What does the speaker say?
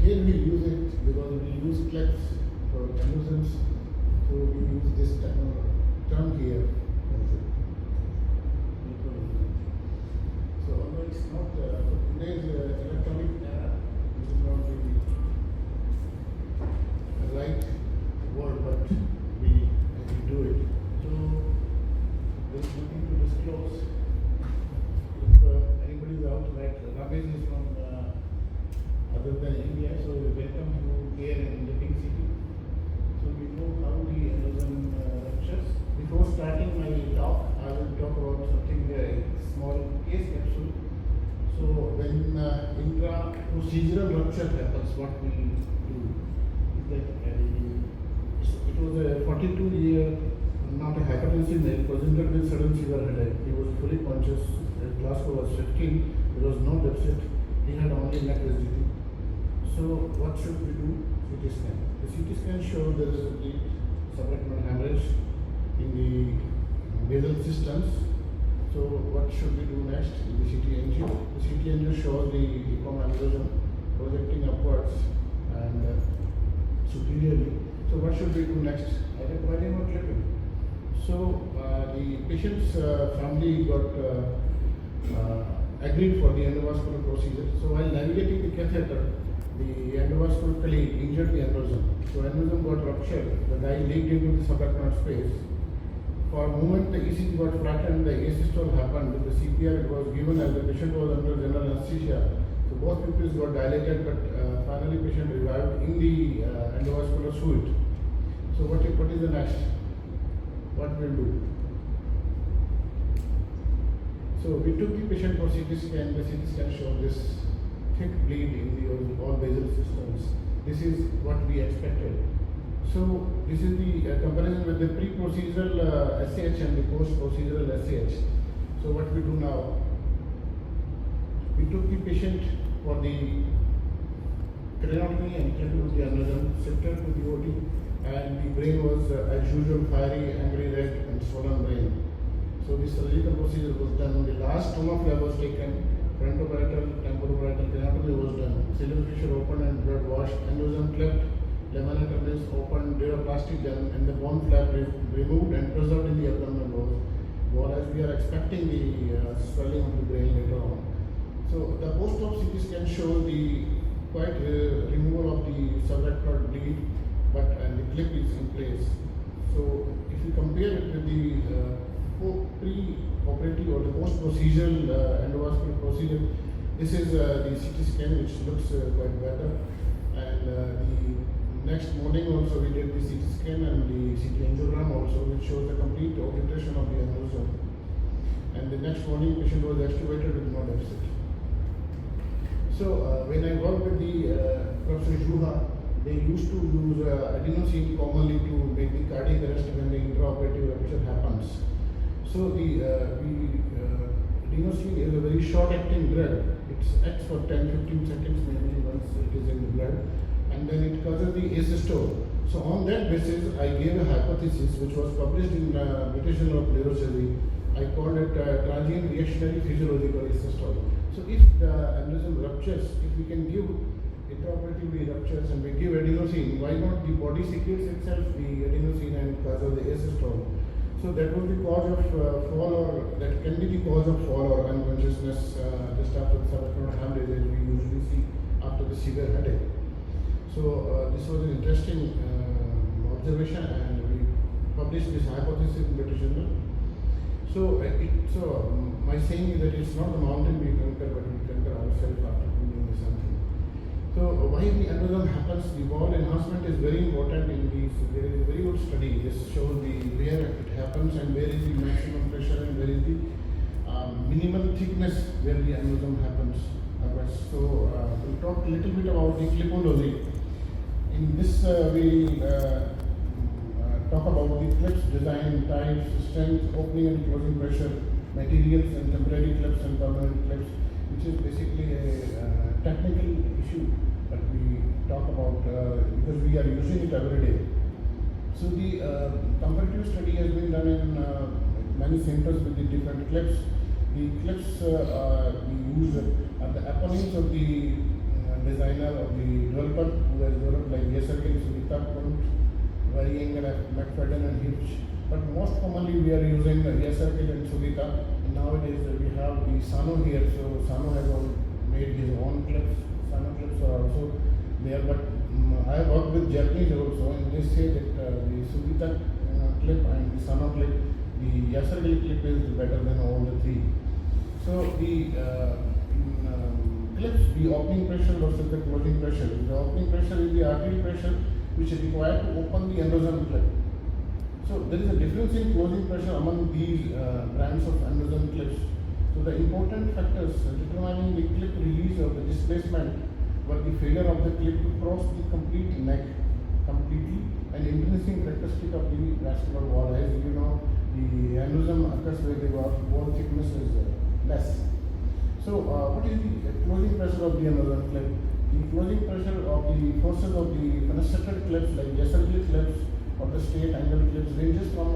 here we use it because we use clips for aneurysms, so we use this term here. So although it's not today's electronic era, this is not the right word, but we do it. So there is nothing to disclose. If anybody is out, like Ramesh is from other than India, so welcome to here in the Pink City. So we know how the aneurysm ruptures. Before starting my talk, I will talk about something small case capsule. So when intra-procedural rupture happens, what we do is that it was a 42-year, not a hypertensive male, presented with sudden severe headache. He was fully conscious. His Glasgow was 15. There was no deficit. He had only neck rigidity. So what should we do? CT scan. The CT scan showed there is a deep subretinal hemorrhage in the basal systems. So what should we do next in the CT angio? The CT angio shows the aneurysm projecting upwards and superiorly. So what should we do next? Either coiling or clipping. So the patient's family got agreed for the endovascular procedure. So while navigating the catheter, the endovascular colleague injured the aneurysm. So aneurysm got ruptured. The guy leaked into the subarachnoid space. For a moment, the ECG got flattened, the asystole happened. With the CPR, it was given as the patient was under general anesthesia. So both pupils got dilated, but finally patient revived in the endovascular suite. So what is the next? What we'll do? So we took the patient for CT scan. The CT scan showed this thick bleed in the all basal systems. This is what we expected. So this is the comparison with the pre-procedural SH and the post-procedural SH. So what we do now? We took the patient for the craniotomy and clipping the aneurysm, shifted to the OT, and the brain was as usual fiery, angry, red, and swollen brain. So this surgical procedure was done. The last tomograph was taken. Frontoparietal, temporoparietal craniotomy was done. Ciliary fissure opened and blood washed. Aneurysm clipped. Lamina is opened, duroplasty done, and the bone flap removed and preserved in the abdominal wall, as we are expecting the swelling of the brain later on. So the post-op CT scan shows the quite removal of the subarachnoid bleed, but the clip is in place. So if you compare it with the pre-operative or the post-procedural endovascular procedure, this is the CT scan, which looks quite better, and the next morning also we did the CT scan and the CT angiogram also, which shows the complete obliteration of the aneurysm. And the next morning patient was extubated with no deficit. So when I worked with the Professor Juha, they used to use adenosine commonly to make the cardiac arrest when the intraoperative rupture happens. So the adenosine is a very short-acting drug. It acts for 10-15 seconds maybe once it is in the blood, and then it causes the asystole. So on that basis, I gave a hypothesis which was published in British Journal of Neurosurgery. I called it transient reactionary physiological asystole. So if the aneurysm ruptures, if we can give intraoperatively ruptures and we give adenosine, why not the body secretes itself the adenosine and causes the asystole? So that was the cause of fall, or that can be the cause of fall or unconsciousness just after the subarachnoid hemorrhage that we usually see after the severe headache. So this was an interesting observation, and we published this hypothesis in British Journal. So my saying is that it's not the mountain we conquer, but we conquer ourselves after doing something. So why the aneurysm happens? The wall enhancement is very important in these. There is a very good study. This shows the where it happens and where is the maximum pressure and where is the minimal thickness where the aneurysm happens. So we'll talk a little bit about the clippology. In this we'll talk about the clips, design, types, strength, opening and closing pressure, materials and temporary clips and permanent clips, which is basically a technical issue that we talk about because we are using it every day. So the comparative study has been done in many centers with the different clips. The clips we use are the opponents of the designer or the developer variangle, McFadden and Hitch. But most commonly we are using Yesarkil and Sugita. Nowadays we have the Sano here, so Sano has made his own clips. Sano clips are also there, but I work with Japanese also, and they say that the Sugita clip and the Sano clip, the Yesarkil clip is better than all the three. So the clips, the opening pressure versus the closing pressure. The opening pressure is the arterial pressure which is required to open the aneurysm clip. So there is a difference in closing pressure among these brands of aneurysm clips. So the important factors determining the clip release or the displacement were the failure of the clip to cross the complete neck completely and intrinsic characteristic of the vascular wall. As you know, the aneurysm occurs where the wall thickness is less. So what is the closing pressure of the aneurysm clip? The closing pressure of the forces of the fenestrated clips like Yesarkil clips or the straight angle clips ranges from